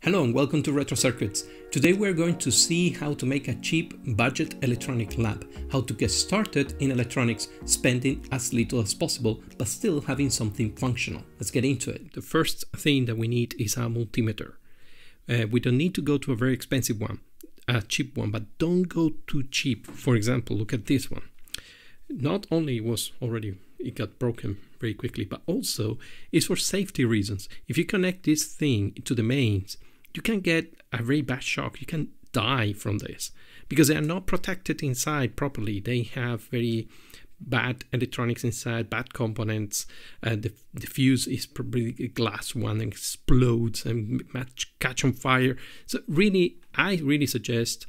Hello and welcome to Retro Circuits. Today we're going to see how to make a cheap budget electronic lamp, how to get started in electronics spending as little as possible but still having something functional. Let's get into it. The first thing that we need is a multimeter. We don't need to go to a very expensive one, a cheap one, but don't go too cheap. For example, look at this one. Not only it got broken very quickly, but also it's for safety reasons. If you connect this thing to the mains, you can get a very bad shock. You can die from this because they are not protected inside properly. They have very bad electronics inside, bad components. The fuse is probably a glass one and explodes and catch on fire. So really, I really suggest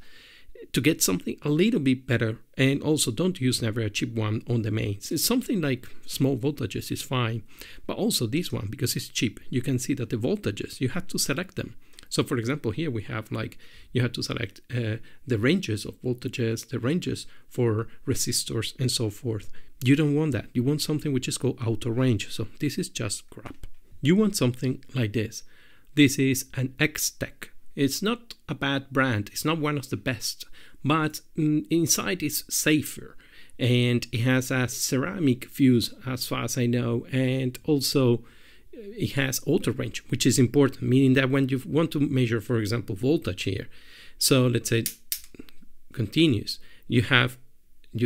to get something a little bit better, and also don't use never a cheap one on the mains. It's something like small voltages is fine, but also this one, because it's cheap, you can see that the voltages, you have to select them. So for example, here we have you have to select the ranges of voltages, the ranges for resistors and so forth. You don't want that. You want something which is called auto range. So this is just crap. You want something like this. This is an X-Tech. It's not a bad brand. It's not one of the best, but inside it's safer. And it has a ceramic fuse as far as I know, and also it has auto range, which is important, meaning that when you want to measure, for example, voltage here, so let's say continuous, you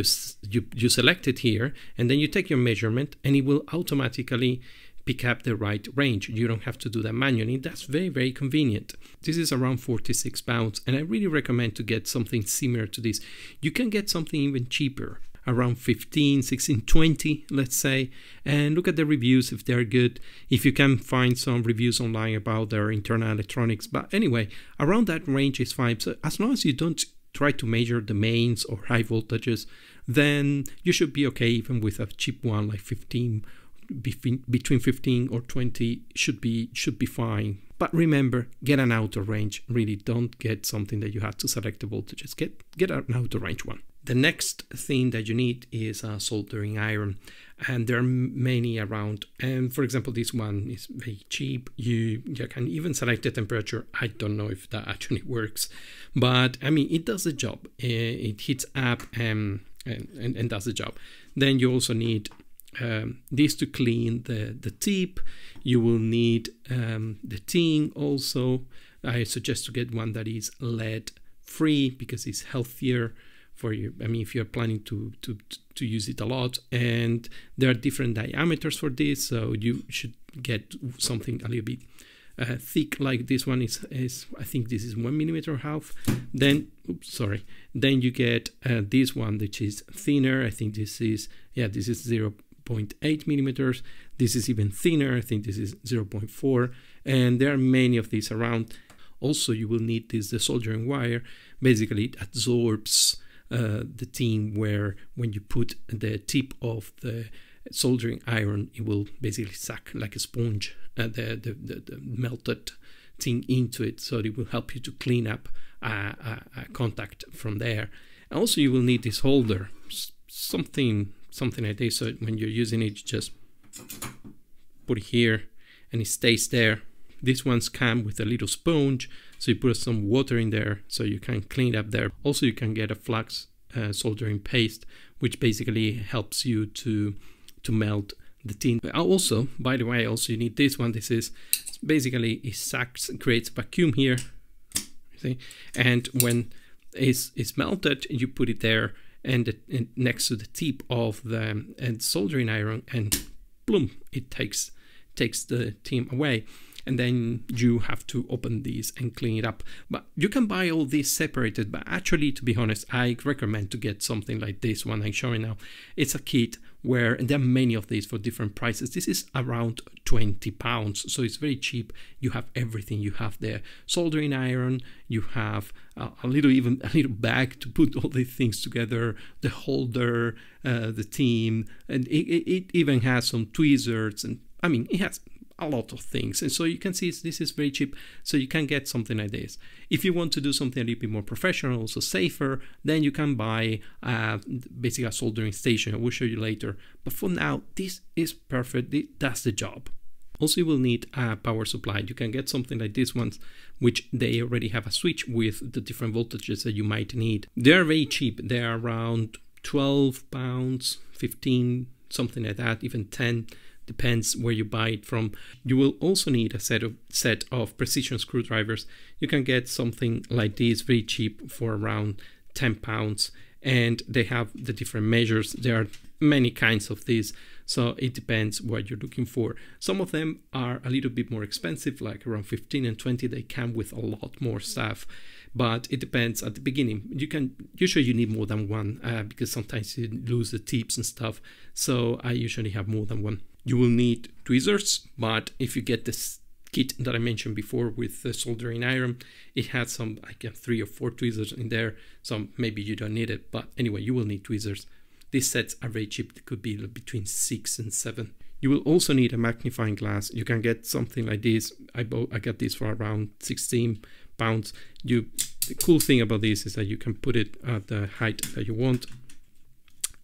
select it here, and then you take your measurement, and it will automatically pick up the right range. You don't have to do that manually. That's very, very convenient. This is around 46 pounds, and I really recommend to get something similar to this. You can get something even cheaper, around 15, 16, 20, let's say, and look at the reviews if they're good, if you can find some reviews online about their internal electronics. But anyway, around that range is fine. So as long as you don't try to measure the mains or high voltages, then you should be okay even with a cheap one like 15, between 15 or 20 should be fine. But remember, get an auto range. Really, don't get something that you have to select the voltages. Get an auto range one. The next thing that you need is a soldering iron, and there are many around. And for example, this one is very cheap. You can even select the temperature. I don't know if that actually works, but I mean, it does the job. It heats up and does the job. Then you also need this to clean the tip. You will need the tin also. I suggest to get one that is lead free because it's healthier for you. I mean, if you're planning to use it a lot, and there are different diameters for this, so you should get something a little bit thick, like this one is I think this is 1 millimeter half. Then then you get this one, which is thinner. I think this is 0.8 millimeters. This is even thinner. I think this is 0.4, and there are many of these around. Also, you will need the soldering wire. Basically, it absorbs the tin, where when you put the tip of the soldering iron, it will basically suck like a sponge the melted tin into it, so it will help you to clean up a contact from there. And also, you will need this holder, something like this, so when you're using it, you just put it here and it stays there. These ones come with a little sponge, so you put some water in there so you can clean it up there. Also, you can get a flux soldering paste, which basically helps you to melt the tin. Also, by the way, also you need this one. This is basically, it sucks, creates vacuum here, see? And when it's melted, you put it there and next to the tip of the soldering iron, and boom, it takes the tin away. And then you have to open these and clean it up. But you can buy all these separated, but actually, to be honest, I recommend to get something like this one I'm showing now. It's a kit where, and there are many of these for different prices. This is around 20 pounds, so it's very cheap. You have everything. You have the soldering iron, you have a little bag to put all these things together, the holder, the tin, and it even has some tweezers, and I mean, it has a lot of things. And so you can see this is very cheap, so you can get something like this. If you want to do something a little bit more professional, also safer, then you can buy basically a soldering station. I will show you later, but for now this is perfect. It does the job. Also, you will need a power supply. You can get something like this one, which they already have a switch with the different voltages that you might need. They are very cheap. They are around £12, 15, something like that, even 10. Depends where you buy it from. You will also need a set of precision screwdrivers. You can get something like this very cheap for around £10, and they have the different measures. There are many kinds of these, so it depends what you're looking for. Some of them are a little bit more expensive, like around 15 and 20. They come with a lot more stuff, but it depends. At the beginning, usually you need more than one because sometimes you lose the tips and stuff, so I usually have more than one. You will need tweezers, but if you get this kit that I mentioned before with the soldering iron, it has some, I guess, 3 or 4 tweezers in there, so maybe you don't need it, but anyway, you will need tweezers. These sets are very cheap. They could be between 6 and 7. You will also need a magnifying glass. You can get something like this. I got this for around £16. The cool thing about this is that you can put it at the height that you want,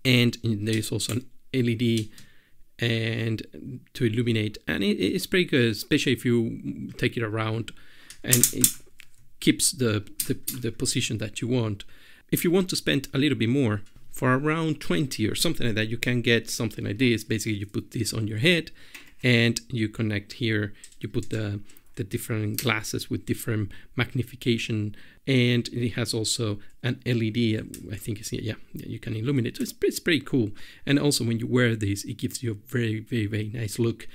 and there is also an LED and to illuminate, and it's pretty good, especially if you take it around, and it keeps the position that you want. If you want to spend a little bit more, for around 20 or something like that, you can get something like this. Basically, you put this on your head and you connect here. You put the different glasses with different magnification, and it has also an LED. I think it's, yeah, you can illuminate. So it's pretty cool. And also when you wear this, it gives you a very, very, very nice look.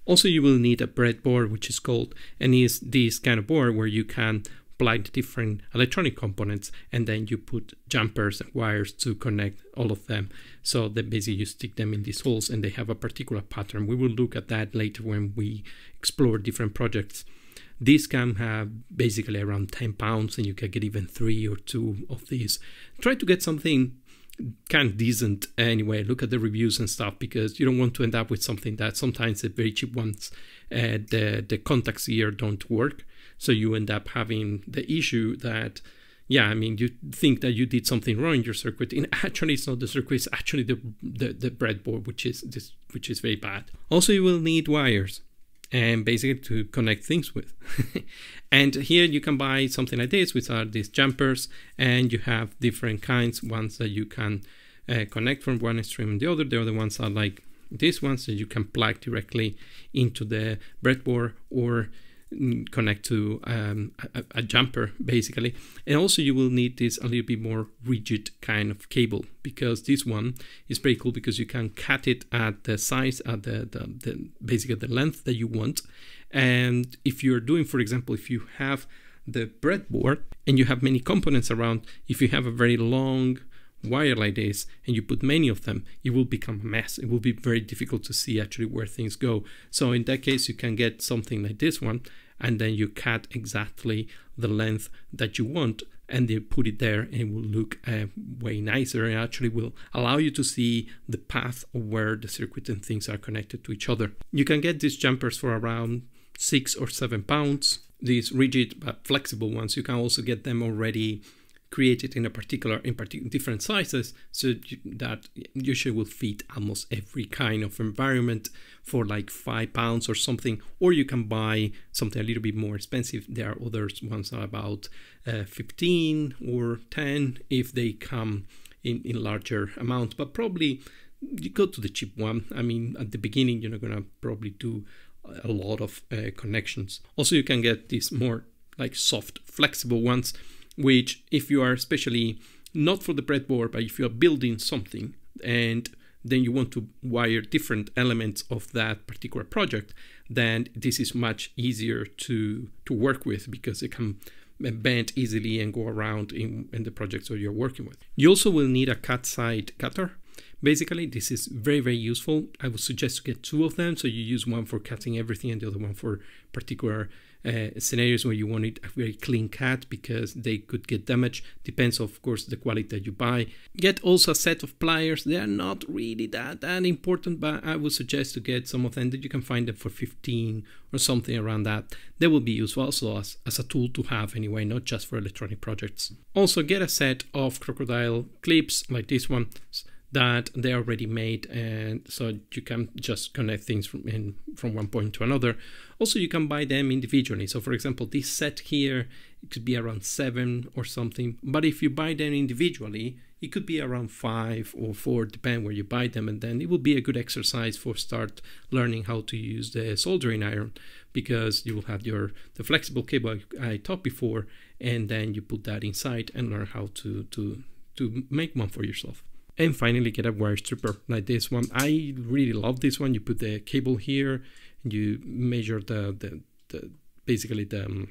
Also, you will need a breadboard, which is called, and is this kind of board where you can plug the different electronic components, and then you put jumpers and wires to connect all of them. So that basically you stick them in these holes, and they have a particular pattern. We will look at that later when we explore different projects. These can have basically around £10, and you can get even 3 or 2 of these. Try to get something kind of decent anyway. Look at the reviews and stuff, because you don't want to end up with something that sometimes the very cheap ones, the contacts here don't work. So you end up having the issue that, yeah, I mean, you think that you did something wrong in your circuit, and actually it's not the circuit, it's actually the breadboard, which is very bad. Also, you will need wires, and basically to connect things with. And here you can buy something like this, which are these jumpers, and you have different kinds, ones that you can connect from one extreme and the other. The other ones are like these ones that you can plug directly into the breadboard or connect to a jumper basically. And also you will need this a little bit more rigid kind of cable, because this one is pretty cool because you can cut it at the size, at the basically the length that you want. And if you're doing, for example, if you have the breadboard and you have many components around, if you have a very long wire like this and you put many of them, it will become a mess. It will be very difficult to see actually where things go. So in that case, you can get something like this one, and then you cut exactly the length that you want, and you put it there, and it will look way nicer, and actually will allow you to see the path of where the circuit and things are connected to each other. You can get these jumpers for around £6 or £7. These rigid but flexible ones, you can also get them already created in different sizes, so that usually will fit almost every kind of environment for like £5 or something. Or you can buy something a little bit more expensive. There are other ones that are about 15 or 10 if they come in larger amounts, but probably you go to the cheap one. I mean, at the beginning you're not gonna probably do a lot of connections. Also, you can get these more like soft, flexible ones, which if you are especially not for the breadboard, but if you are building something and then you want to wire different elements of that particular project, then this is much easier to work with, because it can bend easily and go around in the projects that you're working with. You also will need a cut side cutter. Basically, this is very, very useful. I would suggest to get 2 of them, so you use one for cutting everything and the other one for particular scenarios where you want it a very clean cut, because they could get damaged. Depends, of course, the quality that you buy. Get also a set of pliers. They are not really that important, but I would suggest to get some of them, that you can find them for 15 or something around that. They will be useful also as a tool to have anyway, not just for electronic projects. Also, get a set of crocodile clips like this one. that they're already made, and so you can just connect things from one point to another. Also, you can buy them individually. So for example, this set here, it could be around 7 or something, but if you buy them individually, it could be around 5 or 4, depending where you buy them, and then it will be a good exercise for start learning how to use the soldering iron, because you will have the flexible cable I taught before, and then you put that inside and learn how to make one for yourself. And finally, get a wire stripper like this one. I really love this one. You put the cable here, and you measure basically the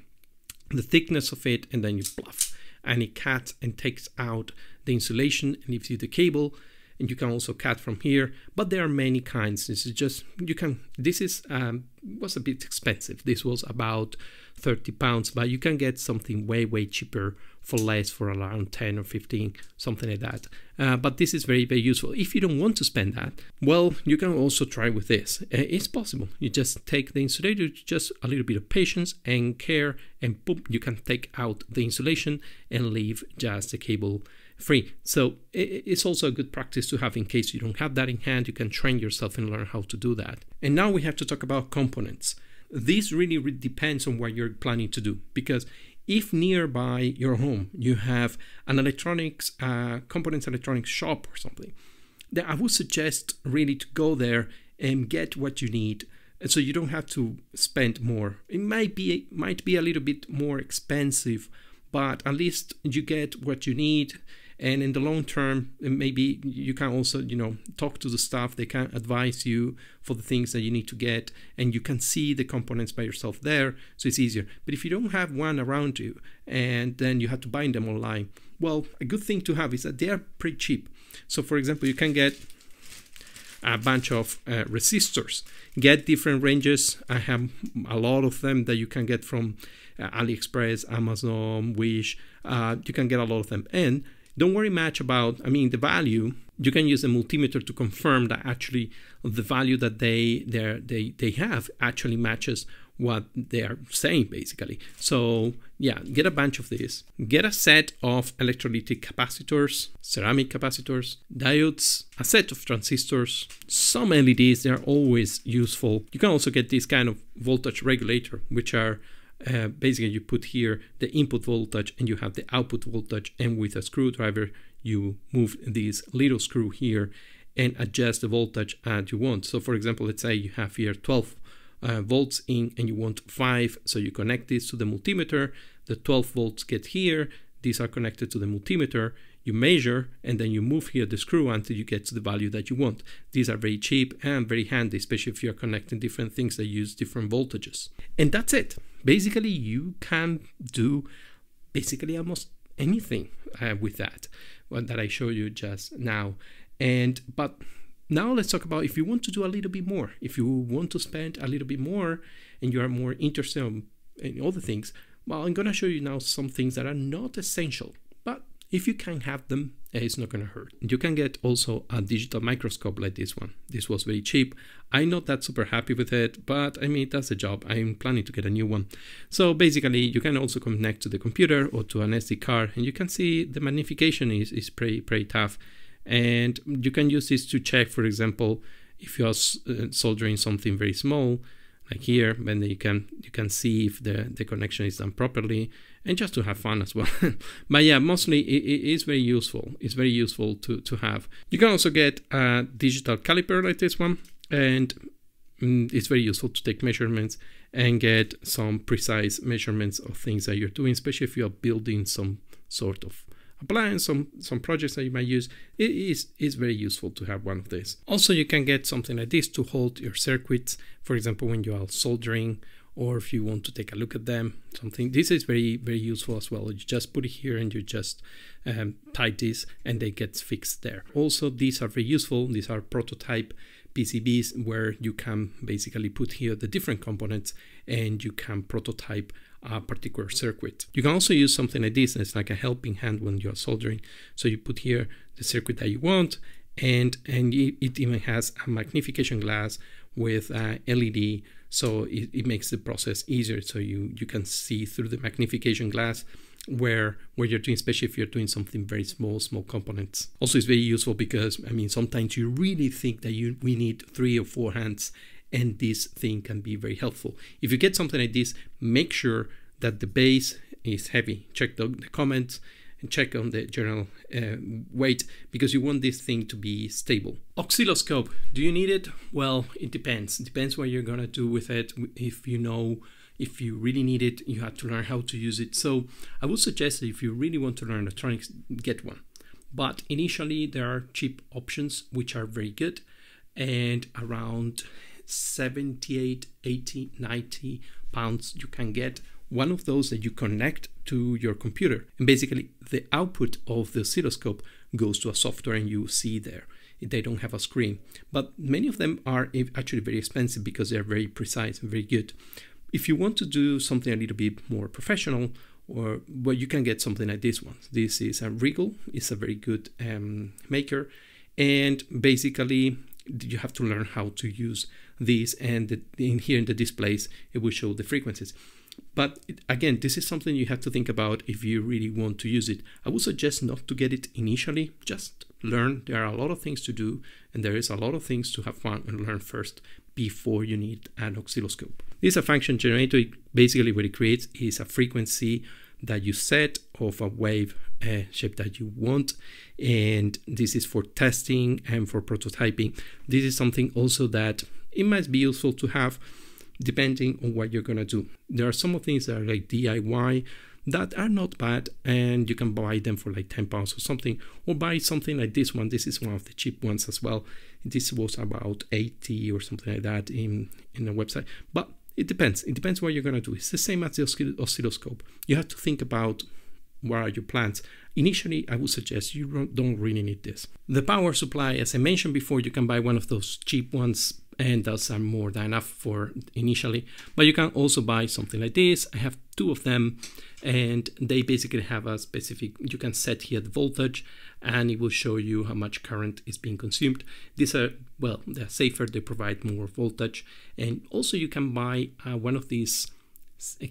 thickness of it, and then you bluff, and it cuts and takes out the insulation and leaves you the cable. And you can also cut from here, but there are many kinds. This is just, this is was a bit expensive. This was about 30 pounds, but you can get something way cheaper for less, for around 10 or 15, something like that. But this is very useful. If you don't want to spend that, well, you can also try with this. It's possible. You just take the insulator, just a little bit of patience and care, and boom, you can take out the insulation and leave just the cable free. So it's also a good practice to have in case you don't have that in hand. You can train yourself and learn how to do that. And now we have to talk about components. This really depends on what you're planning to do, because if nearby your home you have an electronics components electronics shop or something, then I would suggest really to go there and get what you need, and so you don't have to spend more. It might be a little bit more expensive, but at least you get what you need. And in the long term, maybe you can also, talk to the staff. They can advise you for the things that you need to get, and you can see the components by yourself there, so it's easier. But if you don't have one around you, and then you have to buy them online, well, a good thing to have is that they are pretty cheap. So for example, you can get a bunch of resistors, get different ranges. I have a lot of them that you can get from AliExpress, Amazon, Wish. You can get a lot of them, and don't worry much about, the value. You can use a multimeter to confirm that actually the value that they have actually matches what they are saying, basically. So yeah, get a bunch of these. Get a set of electrolytic capacitors, ceramic capacitors, diodes, a set of transistors, some LEDs. They're always useful. You can also get this kind of voltage regulator, which are basically you put here the input voltage and you have the output voltage, and with a screwdriver you move this little screw here and adjust the voltage as you want. So for example, let's say you have here 12 volts in and you want 5, so you connect this to the multimeter. The 12 volts get here, these are connected to the multimeter. You measure, and then you move here the screw until you get to the value that you want. These are very cheap and very handy, especially if you're connecting different things that use different voltages. And that's it. Basically, you can do basically almost anything with that I show you just now. But now let's talk about if you want to do a little bit more. If you want to spend a little bit more and you are more interested in other things, well, I'm going to show you now some things that are not essential, but if you can have them, it's not going to hurt. You can get also a digital microscope like this one. This was very cheap. I'm not that super happy with it, but it does the job. I'm planning to get a new one. So basically, you can also connect to the computer or to an SD card, and you can see the magnification is pretty tough. And you can use this to check, for example, if you are soldering something very small, like here, then you can see if the connection is done properly, and just to have fun as well. But yeah, mostly it is very useful. It's very useful to have. You can also get a digital caliper like this one, and it's very useful to take measurements and get some precise measurements of things that you're doing, especially if you are building some sort of appliance, some projects that you might use. It is very useful to have one of these. Also, you can get something like this to hold your circuits, for example, when you are soldering, or if you want to take a look at them, something. This is very useful as well. You just put it here and you just tight this and they get fixed there. Also, these are very useful. These are prototype PCBs where you can basically put here the different components and you can prototype a particular circuit. You can also use something like this. It's like a helping hand when you're soldering. So you put here the circuit that you want, and it even has a magnification glass with LED, so it makes the process easier. So you can see through the magnification glass where you're doing, especially if you're doing something very small components. Also, it's very useful because, I mean, sometimes you really think that we need 3 or 4 hands, and this thing can be very helpful. If you get something like this, make sure that the base is heavy. Check the comments and check on the general weight, because you want this thing to be stable. Oscilloscope, do you need it? Well, it depends. It depends what you're gonna do with it. If you really need it, you have to learn how to use it. So I would suggest that if you really want to learn electronics, get one. But initially there are cheap options which are very good, and around 78, 80, 90 pounds you can get one of those that you connect to your computer, and basically the output of the oscilloscope goes to a software and you see there. They don't have a screen, but many of them are actually very expensive because they're very precise and very good. If you want to do something a little bit more professional, well, you can get something like this one. This is a Regal. It's a very good maker, and basically you have to learn how to use these, and in here in the displays it will show the frequencies. But again, this is something you have to think about if you really want to use it. I would suggest not to get it initially, just learn. There are a lot of things to do, and there is a lot of things to have fun and learn first before you need an oscilloscope. This is a function generator. Basically what it creates is a frequency that you set of a wave shape that you want, and this is for testing and for prototyping. This is something also that it might be useful to have depending on what you're gonna do. There are some things that are like DIY that are not bad, and you can buy them for like 10 pounds or something, or buy something like this one. This is one of the cheap ones as well. This was about 80 or something like that in the website, but it depends. It depends what you're gonna do. It's the same as the oscilloscope. You have to think about what are your plans. Initially, I would suggest you don't really need this. The power supply, as I mentioned before, you can buy one of those cheap ones, and those are more than enough for initially. But you can also buy something like this. I have 2 of them, and they basically have a specific, you can set here the voltage, and it will show you how much current is being consumed. These are, well, they're safer, they provide more voltage. And also you can buy one of these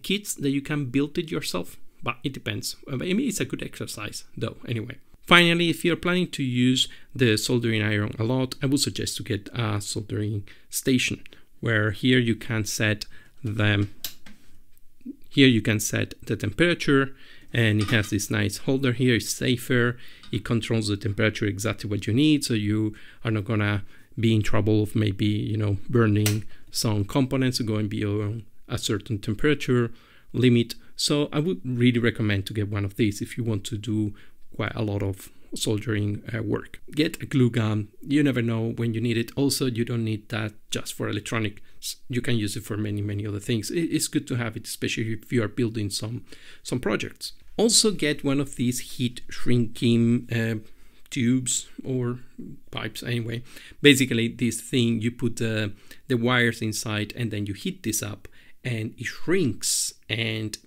kits that you can build it yourself, but it depends. I mean, it's a good exercise though, anyway. Finally, if you're planning to use the soldering iron a lot, I would suggest to get a soldering station, where here you can set the temperature, and it has this nice holder here. It's safer. It controls the temperature exactly what you need, so you are not gonna be in trouble of maybe, you know, burning some components going beyond a certain temperature limit. So I would really recommend to get one of these if you want to do quite a lot of soldering work. Get a glue gun. You never know when you need it. Also, you don't need that just for electronics. You can use it for many other things. It's good to have it, especially if you are building some projects. Also get one of these heat shrinking tubes or pipes anyway. Basically this thing, you put the wires inside, and then you heat this up, and it shrinks and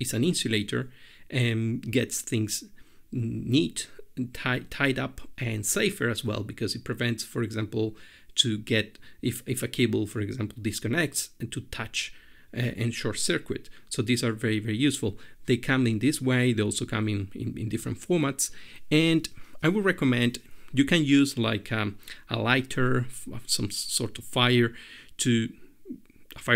it's an insulator, and gets things neat, tied up, and safer as well, because it prevents, for example, to get, if a cable, for example, disconnects, and to touch and short circuit. So these are very useful. They come in this way. They also come in different formats, and I would recommend you can use like a lighter, some sort of fire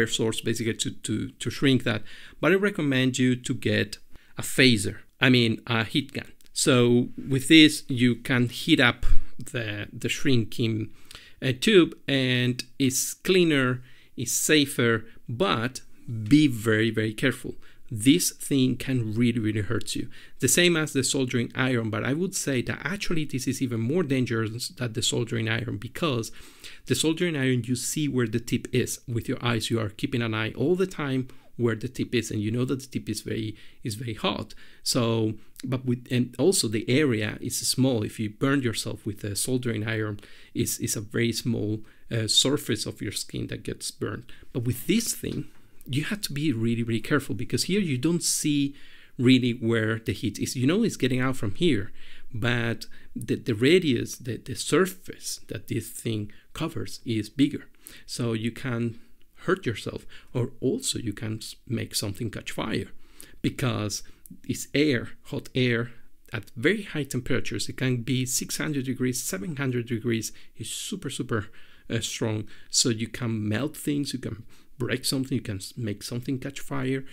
source, basically to shrink that. But I recommend you to get a phaser, a heat gun. So with this, you can heat up the shrinking tube, and it's cleaner, it's safer, but be very careful. This thing can really hurt you. The same as the soldering iron, but I would say that actually this is even more dangerous than the soldering iron, because the soldering iron, you see where the tip is with your eyes. You are keeping an eye all the time where the tip is, and you know that the tip is very hot. So, and also the area is small. If you burn yourself with a soldering iron, it's a very small surface of your skin that gets burned. But with this thing, you have to be really careful, because here you don't see really where the heat is. You know it's getting out from here, but the radius, the surface that this thing covers is bigger. so you can hurt yourself, or also you can make something catch fire, because it's air, hot air at very high temperatures. It can be 600 degrees, 700 degrees. It's super strong, so you can melt things, you can break something, you can make something catch fire.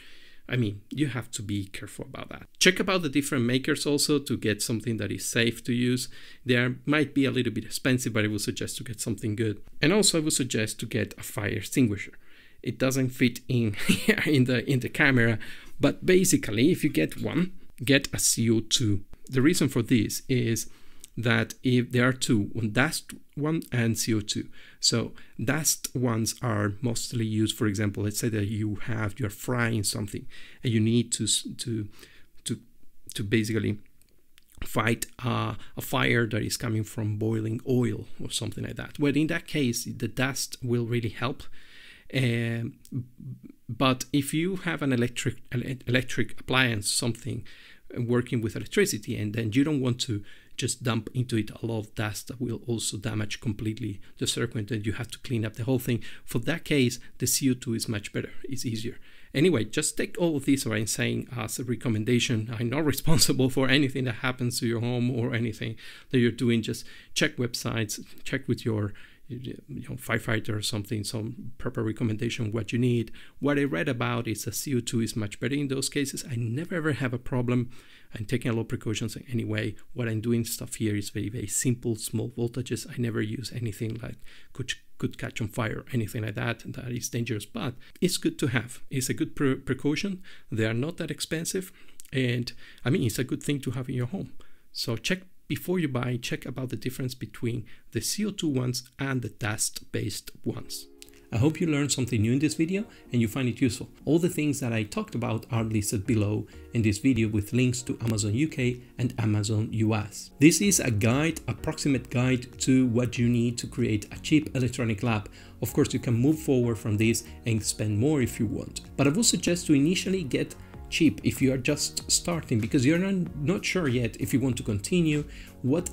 I mean, you have to be careful about that. Check about the different makers also to get something that is safe to use. They might be a little bit expensive, but I would suggest to get something good. And also I would suggest to get a fire extinguisher. It doesn't fit in here in the camera, but basically if you get one, get a CO2. The reason for this is that if there are two, one dust one and CO2. So dust ones are mostly used, for example, let's say that you're frying something and you need to basically fight a fire that is coming from boiling oil or something like that. Well, in that case, the dust will really help. But if you have an electric appliance, something working with electricity, and then you don't want to just dump into it a lot of dust that will also damage completely the circuit, and you have to clean up the whole thing. For that case, the CO2 is much better, it's easier. Anyway, just take all of this what I'm saying as a recommendation. I'm not responsible for anything that happens to your home or anything that you're doing. Just check websites, check with your firefighter or something, some proper recommendation what you need. What I read about is that CO2 is much better in those cases. I never ever have a problem. I'm taking a lot of precautions anyway. What I'm doing stuff here is very simple, small voltages. I never use anything like could catch on fire or anything like that. That is dangerous, but it's good to have. It's a good precaution. They are not that expensive, and I mean, it's a good thing to have in your home. So check before you buy, check about the difference between the CO2 ones and the dust-based ones. I hope you learned something new in this video and you find it useful. All the things that I talked about are listed below in this video with links to Amazon UK and Amazon US. This is a guide, approximate guide to what you need to create a cheap electronic lab. Of course, you can move forward from this and spend more if you want. But I would suggest to initially get cheap if you are just starting, because you're not sure yet if you want to continue, what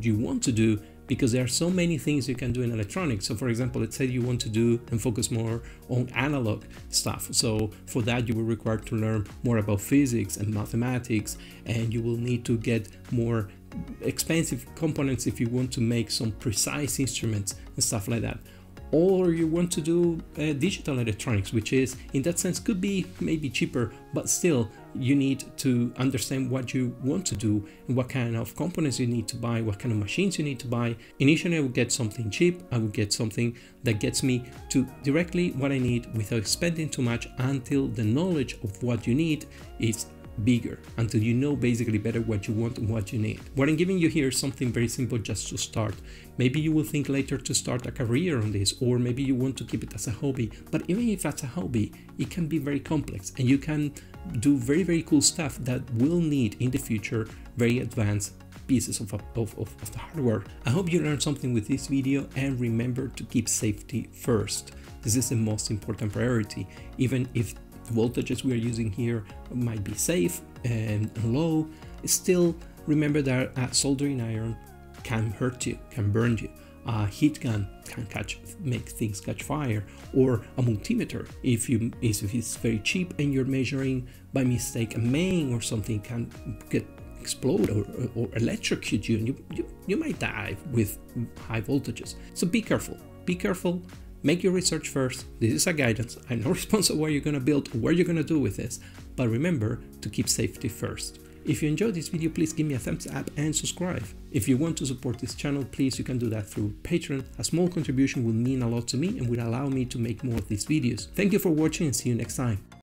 you want to do, because there are so many things you can do in electronics. So for example, let's say you want to do and focus more on analog stuff. So for that, you will require to learn more about physics and mathematics, and you will need to get more expensive components if you want to make some precise instruments and stuff like that. Or you want to do digital electronics, which is in that sense could be maybe cheaper, but still you need to understand what you want to do and what kind of components you need to buy, what kind of machines you need to buy. Initially I would get something cheap. I would get something that gets me to directly what I need without spending too much, until the knowledge of what you need is bigger, until you know basically better what you want and what you need. What I'm giving you here is something very simple just to start. Maybe you will think later to start a career on this, or maybe you want to keep it as a hobby. But even if that's a hobby, it can be very complex, and you can do very cool stuff that will need in the future very advanced pieces of the hardware. I hope you learned something with this video, and remember to keep safety first. This is the most important priority. Even if the voltages we are using here might be safe and low, still remember that a soldering iron can hurt you, can burn you. A heat gun can make things catch fire, or a multimeter, if it's very cheap and you're measuring by mistake a main or something, can explode or electrocute you, and you might die with high voltages. So be careful. Make your research first. This is a guidance. I'm not responsible for what you're going to build or what you're going to do with this, but remember to keep safety first. If you enjoyed this video, please give me a thumbs up and subscribe. If you want to support this channel, please, you can do that through Patreon. A small contribution will mean a lot to me and will allow me to make more of these videos. Thank you for watching, and see you next time.